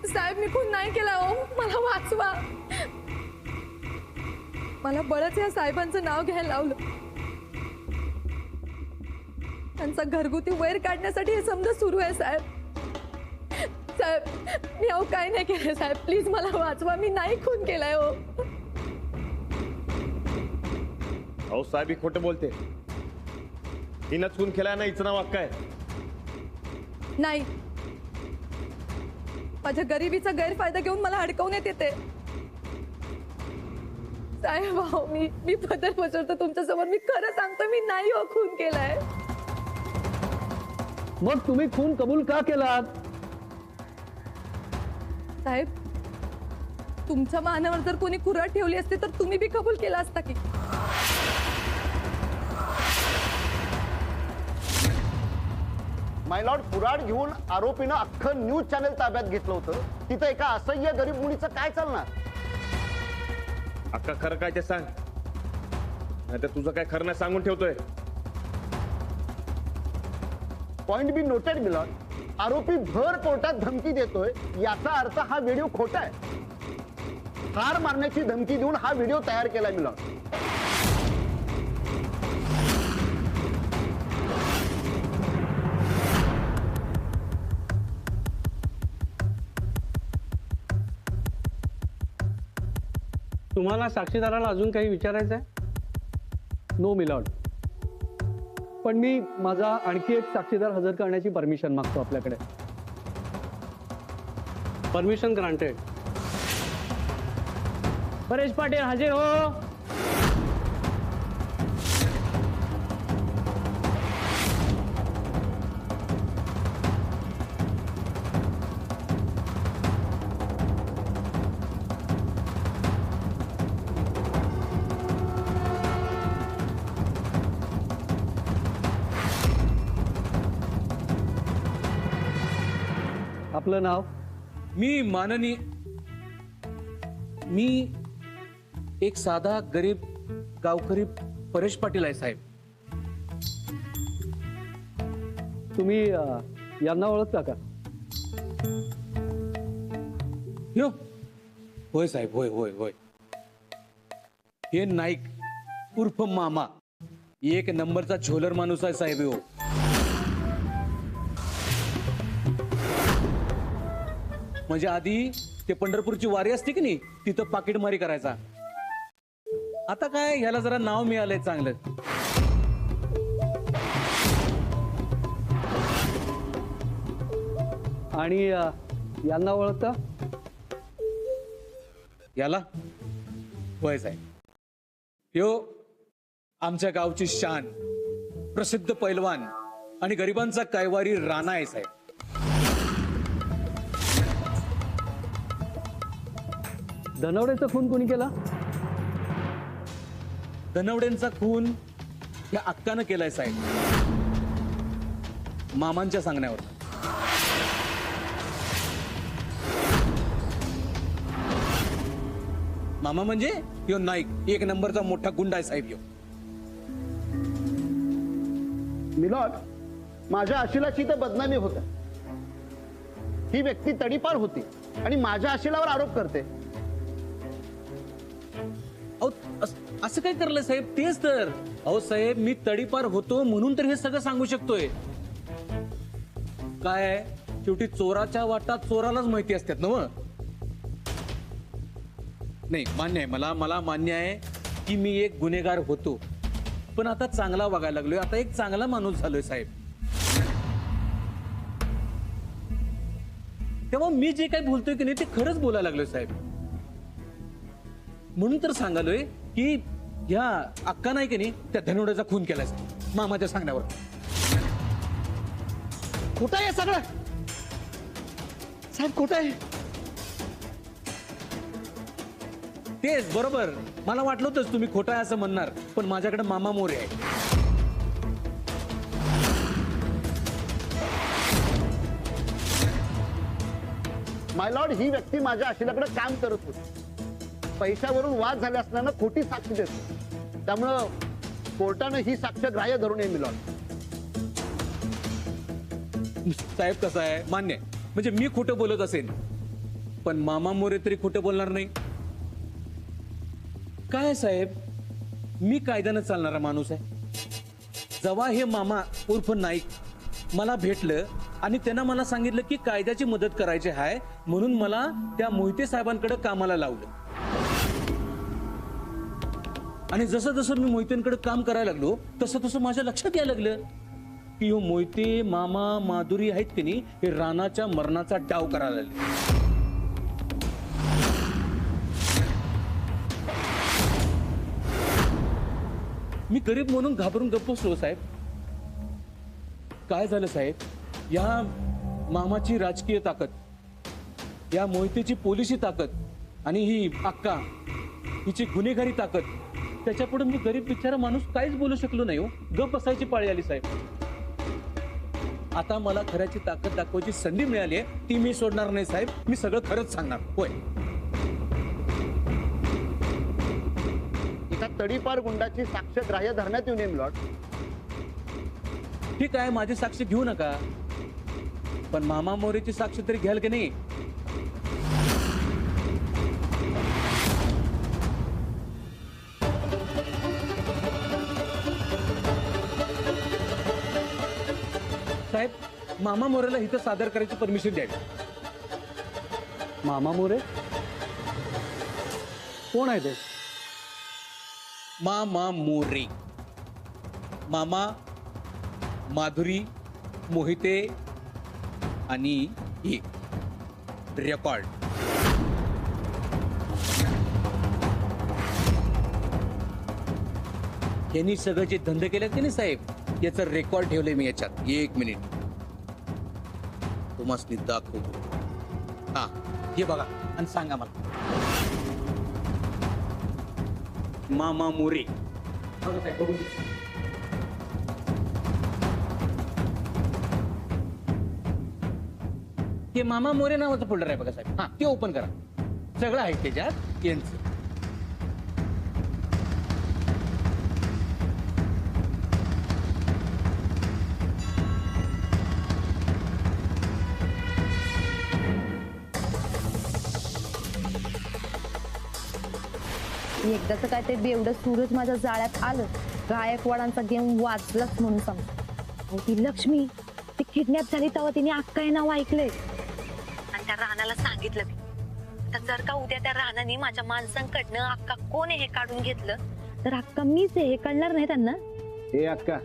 साहेब मी खून नाही केला हो, मला वाचवा. मला बळच या साहेबांचं नाव घ्यायला लावलं. त्यांचा घरगुती वैर काढण्यासाठी हे समजा सुरू आहे साहेब. साहेब मी अहो काय नाही केलं साहेब, प्लीज मला वाचवा, मी नाही खून केलाय हो. अहो साहेब ही खोटं बोलते. हिनंच खून केलाय ना, हिचं नाव अक्का आहे. नाही, माझ्या गरिबीचा गैरफायदा घेऊन मला अडकवण्यात येते. साहेब अहो मी पदर पसरतो तुमच्या समोर, मी खरं सांगतो मी नाही हो खून केलाय. मग तुम्ही खून कबूल का केलात? साहेब तुमच्या मानावर जर कोणी कुऱ्हाड ठेवली असती तर तुम्ही बी कबूल केला असता की. माय लॉर्ड, कुऱ्हाड घेऊन आरोपीनं अख्खं न्यूज चॅनल ताब्यात घेतलं होतं. तिथं एका असह्य गरीब मुलीचं काय चालणार? अक्का खरं काय ते सांग, नाही तर तुझं काय खरं नाही सांगून ठेवतोय. Point be noted milord. आरोपी भर कोर्टात धमकी देतोय, याचा अर्थ हा व्हिडिओ खोटा आहे. ठार मारण्याची धमकी देऊन हा व्हिडिओ तयार केला मिलॉर्ड. तुम्हाला साक्षीदाराला अजून काही विचारायचं आहे? नो मिलॉर्ड, पण मी माझा आणखी एक साक्षीदार हजर करण्याची परमिशन मागतो आपल्याकडे. Permission granted. परेश पाटील हजर हो. आपलं नाव? मी एक साधा गरीब गावकरी परेश पाटील आहे साहेब. तुम्ही यांना ओळखता का? यो होय साहेब, होय होय होय. हे नाईक उर्फ मामा एक नंबरचा झोलर माणूस आहे साहेब. हो म्हणजे आधी ते पंढरपूरची वारी असते की नाही, तिथं पाकिटमारी करायचा. आता काय ह्याला जरा नाव मिळालंय चांगलं. आणि यांना ओळखता? याला होय साहेब, यो आमच्या गावची शान, प्रसिद्ध पैलवान आणि गरिबांचा कैवारी राणा आहे साहेब. धनवडेचा खून कोणी केला? धनवडेंचा खून या अक्कानं केलाय साहेब, मामांच्या सांगण्यावर. मामा म्हणजे यो नाईक एक नंबरचा मोठा गुंडा आहे साहेब. यो मिलॉर्ड, माझ्या आशिलाची तर बदनामी होत. ही व्यक्ती तडीपार होती आणि माझ्या आशिलावर आरोप करते. अहो असं काय करलं साहेब? तेच तर. अहो साहेब, मी तडीपार होतो म्हणून तर हे सगळं सांगू शकतोय. काय शेवटी चोराच्या वाटात चोरालाच माहिती असतात ना. नाही, मान्य आहे मला मान्य आहे की मी एक गुन्हेगार होतो, पण आता चांगला वागायला लागलोय. आता एक चांगला माणूस झालोय साहेब. तेव्हा मी जे काही बोलतोय की नाही ते खरंच बोलायला लागलोय साहेब. म्हणून तर सांगालोय की ह्या अक्का नाही की नाही, त्या धनवड्याचा खून केलाय मामाच्या सांगण्यावर. खोटं आहे सगळं साहेब, खोटं आहे. तेच बरोबर. मला वाटलं होतंच तुम्ही खोटा आहे असं म्हणणार, पण माझ्याकडे मामा मोरे आहे. माय लॉर्ड, ही व्यक्ती माझ्या आशिलाकडे काम करत होती. पैशावरून वाद झाले असल्यानं खोटी साक्ष देतो. त्यामुळं कोर्टानं ही साक्ष ग्राह्य धरून नये मिलॉर्ड. साहेब कसं आहे, मान्य आहे. म्हणजे मी खोटं बोलत असेल पण मामा मोरे तरी खोटं बोलणार नाही. काय साहेब, मी कायद्यानं चालणारा माणूस आहे. जेव्हा हे मामा उर्फ नाईक मला भेटलं आणि त्यांना मला सांगितलं की कायद्याची मदत करायची आहे, म्हणून मला त्या मोहिते साहेबांकडे कामाला लावलं. आणि जसं जसं मी मोहितेंकडे काम करायला लागलो तसं तसं माझ्या लक्षात यायला लागलं की हो मोहिते, मामा, माधुरी आहेत की नाही, हे रानाच्या मरणाचा डाव करायला लागले. मी गरीब म्हणून घाबरून गप्प बसलो साहेब. काय झालं साहेब, या मामाची राजकीय ताकद, या मोहितेची पोलिसी ताकद आणि ही अक्का हिची गुन्हेगारी ताकद, त्याच्यापुढे मी गरीब बिचारा माणूस काहीच बोलू शकलो नाही. हो, गप बसायची पाळी आली साहेब. आता मला खऱ्याची ताकद दाखवायची संधी मिळाली आहे, ती मी सोडणार नाही साहेब. मी सगळं खरंच सांगणार. होय, एका तडीपार गुंडाची साक्ष ग्राह्य धरण्यात येऊ नये मिलॉर्ड. ठीक आहे, माझी साक्ष घेऊ नका, पण मामा मोरेची साक्ष तरी घ्याल की नाही? साहेब, मामा मोरेला इथं सादर करायची परमिशन द्यावी. मामा मोरे कोण आहे ते? मामा मोरे, मामा, माधुरी, मोहिते आणि ही रेकॉर्ड. यांनी सगळं जे धंदे केले की नाही साहेब, याचं रेकॉर्ड ठेवलंय मी याच्यात. 1 मिनिट तुम्हाला दाखवतो. हा, हे बघा आणि सांगा मला. मामा मोरे, हे मामा मोरे नावाचं फोल्डर आहे बघा साहेब. हा, ते ओपन करा. सगळं आहे त्याच्यात यांचं. एकदाच काय ते बेवडं सूरज माझ्या जाळ्यात आलं, गायकवाडांचा गेम वाजलाच म्हणून सांगतो. अहो, ती लक्ष्मी ती किडनॅप झाली तेव्हा तिने अक्का हे नाव ऐकलंय आणि त्या राणाला सांगितलं मी. तर जर का उद्या त्या राणाने माझ्या माणसांकडनं अक्का कोण आहे हे काढून घेतलं तर अक्का मीच आहे हे कळणार नाही त्यांना. हे अक्का,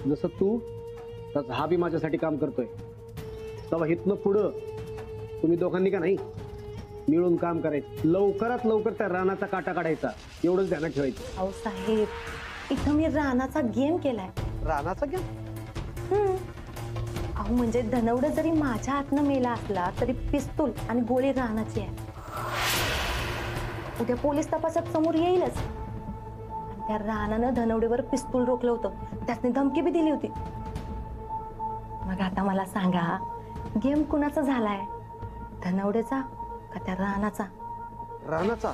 जसं तू तसं हा बी माझ्यासाठी काम करतोय. तेव्हा इथनं पुढं तुम्ही दोघांनी का नाही मिळून काम करायचं. लवकरात लवकर त्या रानाचा काटा काढायचा, एवढंच ध्यानात ठेवायचं. अहो साहेब, इथं मी रानाचा गेम केलाय. रानाचा गेम? अहो म्हणजे धनवडं जरी माझ्या हातनं मेला असला तरी पिस्तूल आणि गोळी रानाची आहे. उद्या पोलीस तपासात समोर येईलच. आणि त्या रानानं धनवडेवर पिस्तूल रोखलं होतं, त्यासनी धमकी बी दिली होती. मग आता मला सांगा, गेम कुणाचा झालाय, धनवडेचा का त्या रानाचा? रानाचा.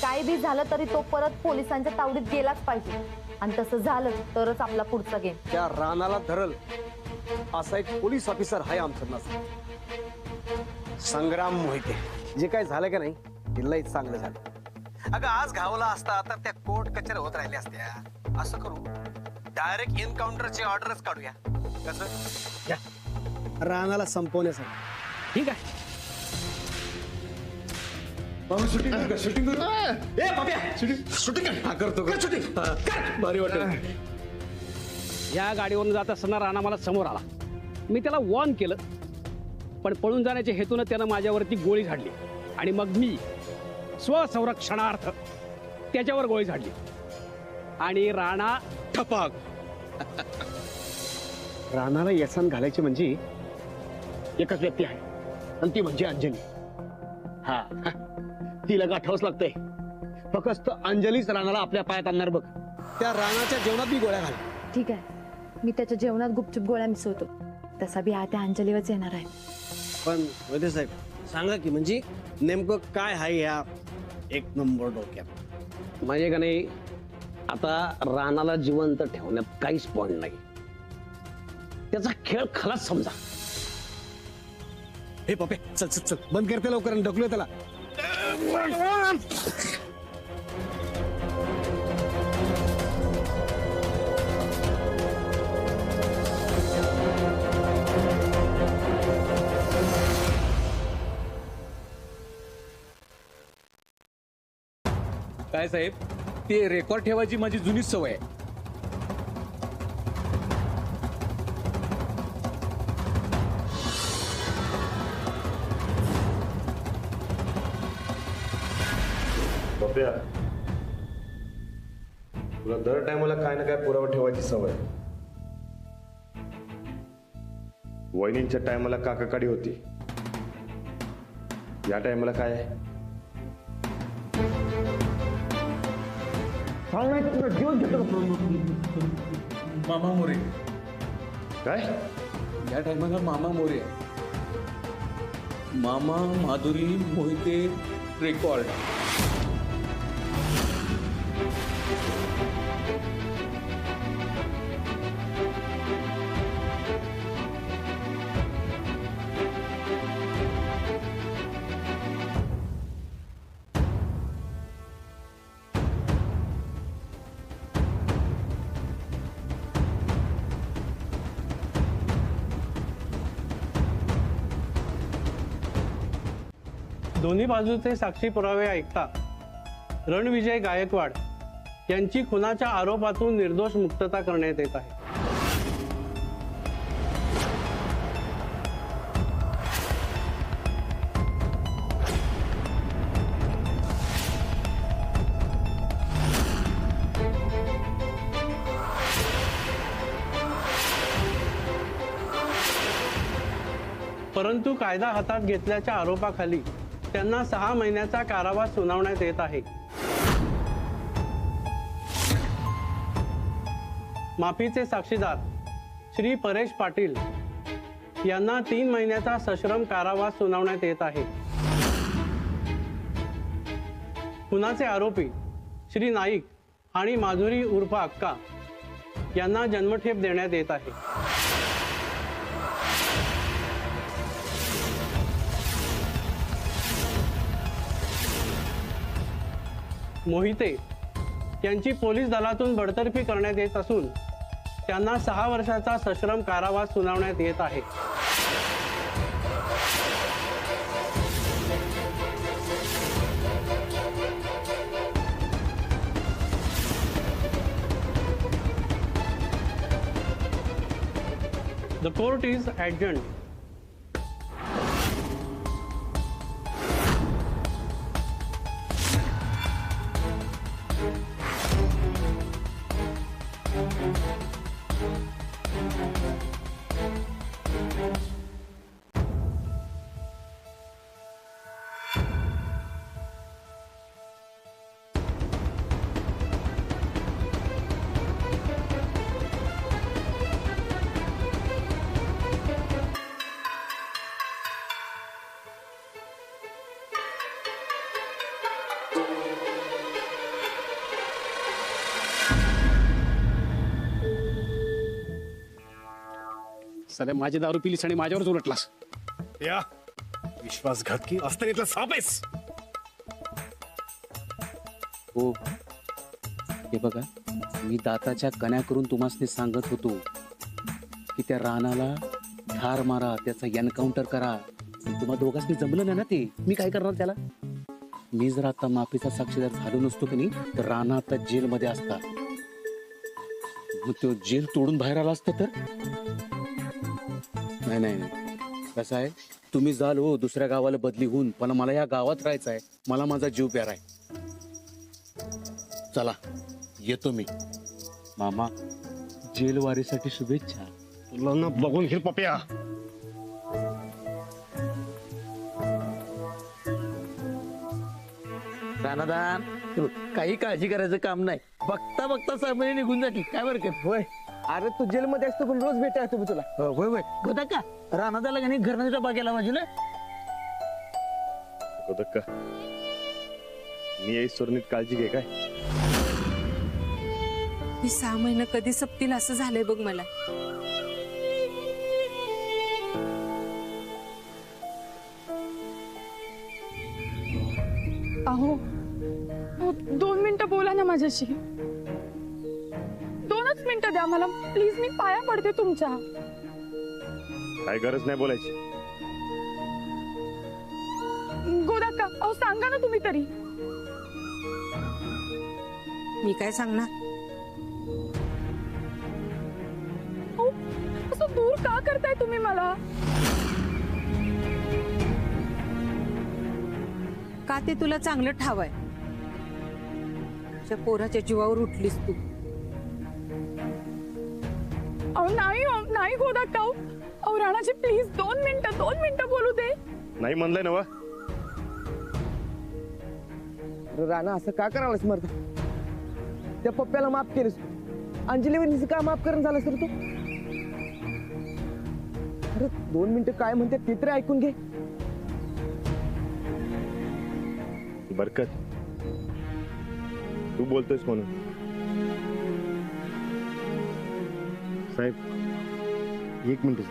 काय बी झालं तरी तो परत पोलिसांच्या तावडीत गेलाच पाहिजे. आणि तसं झालं तरच आपला पुढचा गेम. त्या रानाला धरल असा एक पोलीस ऑफिसर आहे आमचं नस, संग्राम मोहिते. जे काय झालं का नाही ते लयच चांगलं झालं. अगं आज घावला असता तर त्या कोर्ट कचेऱ्या होत राहिल्या असत्या. असं करू, डायरेक्ट एन्काउंटरची ऑर्डरच काढूया. कसं? रानाला संपवण्यासाठी. ठीक आहे. शूटिंग करू. हा, करतो भारी वाटत. या गाडीवरून जात असताना राणा मला समोर आला. मी त्याला वॉर्न केलं, पण पळून जाण्याच्या हेतून त्यानं माझ्यावरती गोळी झाडली आणि मग मी स्वसंरक्षणार्थ त्याच्यावर गोळी झाडली आणि राणा ठपाक. रानाला यसन घालायची म्हणजे एकच व्यक्ती आहे आणि ती म्हणजे अंजली. हा, तिला गाठावंच लागतंय. फक्त अंजलीच रानाला आपल्या पायात आणणार बघ. त्या रानाच्या जेवणात बी गोळ्या घाल. ठीक आहे, मी त्याच्या जेवणात गुपचूप गोळ्या मिसळतो. तसा बी हा त्या अंजलीवरच येणार आहे. पण वैद्य साहेब सांगा की म्हणजे नेमकं काय आहे ह्या एक नंबर डोक्यात? म्हणजे का नाही, आता रानाला जिवंत ठेवण्यात काहीच पॉइंट नाही. त्याचा खेळ खलाच समजा. हे पप्पे चल चल चल बंद करते लवकर आणि ढकलूया त्याला. काय साहेब, ते रेकॉर्ड ठेवायची माझी जुनीच सवय आहे. बघूया तुला दर टायमाला काय ना काय पुरावा ठेवायची सवय. वहिनींच्या टायमाला काकाकाडी होती, या टायमाला काय आहे? मामा मोरे. काय या टायमाला मामा मोरे. मामा माधुरी मोहिते रेकॉर्ड. दोन्ही बाजूचे साक्षी पुरावे ऐकता रणविजय गायकवाड यांची खुनाच्या आरोपातून निर्दोष मुक्तता करण्यात येत आहे. परंतु कायदा हातात घेतल्याच्या आरोपाखाली त्यांना 6 महिन्याचा कारावास सुनावण्यात येत आहे. माफीचे साक्षीदार श्री परेश पाटील यांना 3 महिन्याचा सश्रम कारावास सुनावण्यात येत आहे. खुनाचे आरोपी श्री नाईक आणि माधुरी उर्फ अक्का यांना जन्मठेप देण्यात येत आहे. मोहिते यांची पोलीस दलातून बडतर्फी करण्यात येत असून त्यांना 6 वर्षाचा सश्रम कारावास सुनावण्यात येत आहे. The court is adjourned. सध्या माझी दारू पिलीस आणि माझ्यावरच उलटलास. या विश्वासघातकी असताना साप आहेस. हो, हे बघा, मी दाताच्या कण्या करून तुम्हाला सांगत होतो की त्या रानाला ठार मारा, त्याचा एन्काउंटर करा. तुम्हा दोघांनी जमलं नाही ना ते. मी काय करणार त्याला? मी जर आता माफीचा साक्षीदार झालो नसतो की नाही, तर राणा आता जेलमध्ये असता. मग तो जेल तोडून बाहेर आला असतं तर? नाही नाही नाही, कसं आहे, तुम्ही जाल हो दुसऱ्या गावाला बदली होऊन, पण मला या गावात राहायचं आहे. मला माझा जीव प्यारा आहे. चला येतो मी. मामा, जेलवारीसाठी शुभेच्छा. तुला ना बघून घे पप्या. राणादान, काही काळजी करायचं काम नाही. बघता बघता 6 महिने निघून जातील. काय बरं कर. होय, अरे तू जेलमध्ये असतो पण रोज भेटा तुम्ही तुला. होय होय, होता का राणादाला का नाही घरनाचा बागेला बाजूला. का मी आई सोरनीत काळजी घे काय. ही 6 महिने कधी संपतील असं झालंय बघ मला. अहो 2 मिनिटं बोला ना माझ्याशी. 2च मिनिटं द्या मला प्लीज, मी पाया पडते तुमच्या. काय गरज नाही बोलायची. गोदाक्का अहो सांगा ना तुम्ही तरी. मी काय सांगणार? अहो, असं दूर का करताय तुम्ही मला? का ते तुला चांगलं ठाव आहे? तुझ्या पोराच्या जीवावर उठलीस तू. अहो नाही गोदाक्का. अहो राणाजी प्लीज 2 मिनिटं बोलू दे. नाही म्हणलंय ना वा. राणा असं का करायलास मर्द? त्या पप्प्याला माफ केलंस, अंजली वहिनीचं का माफ करून झालं सर तू? अरे 2 मिनिटं काय म्हणते ते तरी ऐकून घे. बरकत, तू बोलतोयस म्हणून. साहेब 1 मिनिट.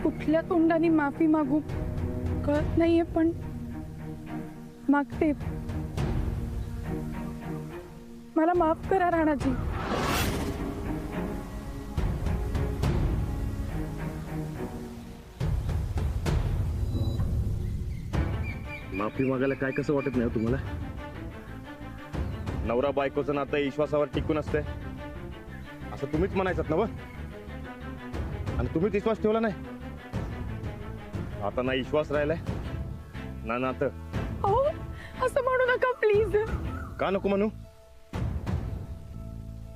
कुठल्या तोंडाने माफी मागू कळत नाहीये, पण मागते. मला माफ करा राणाजी. माफी मागायला काय कसं वाटत नाही हो तुम्हाला? नवरा बायकोचं नातं विश्वासावर टिकून असतंय असं तुम्हीच म्हणायचं ना व. आणि तुम्हीच विश्वास ठेवला नाही. आता ना विश्वास राहिलाय ना नातं. अहो असं म्हणू नका प्लीज. का नको म्हणू?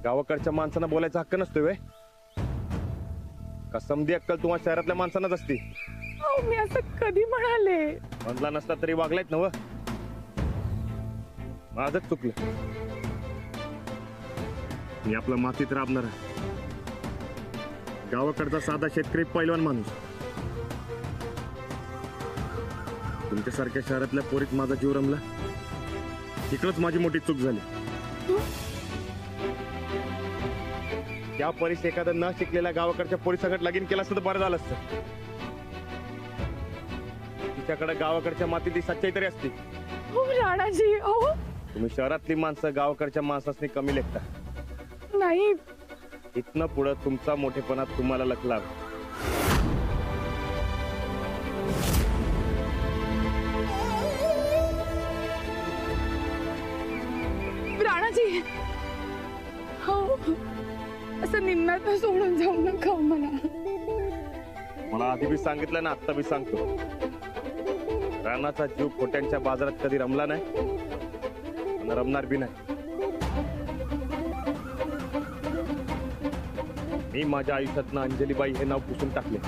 गावाकडच्या माणसांना बोलायचा हक्क नसतोय वे? का समधी अक्कल तुम्हाला शहरातल्या माणसांनाच असते? अहो मी असं कधी म्हणाले? म्हणला नसता तरी वागलायत नव. माझच चुकलं. मी आपला मातीत राबणारा गावाकडचा साधा शेतकरी पैलवान माणूस. तुमच्यासारख्या शहरातल्या पोरीत माझा जीव रमला, तिकडच माझी मोठी चूक झाली. त्या परीस एखादा न शिकलेल्या गावाकडच्या पोरीसंगत लगीन केला असतं तर बरं झालं असतं. तिच्याकडे गावाकडच्या मातीतली सच्चाई तरी असते. हो राणाजी. अहो तुम्ही शहरातली माणसं गावाकडच्या माणसांनी कमी लेखता. नाही. इथनं पुढं तुमचा मोठेपणा तुम्हाला लकला. राणाजी हो असं निम्म्यात सोडून जाऊ नका मला. मला आधी बी सांगितलं ना, आत्ता बी सांगतो. रानाचा जीव खोट्यांच्या बाजारात कधी रमला नाही आणि रमणार बी नाही. मी माझ्या आयुष्यातनं अंजलीबाई हे नाव पुसून टाकले.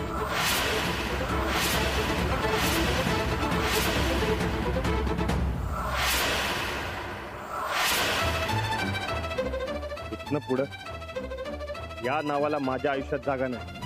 इथनं पुढं या नावाला माझ्या आयुष्यात जागा नाही.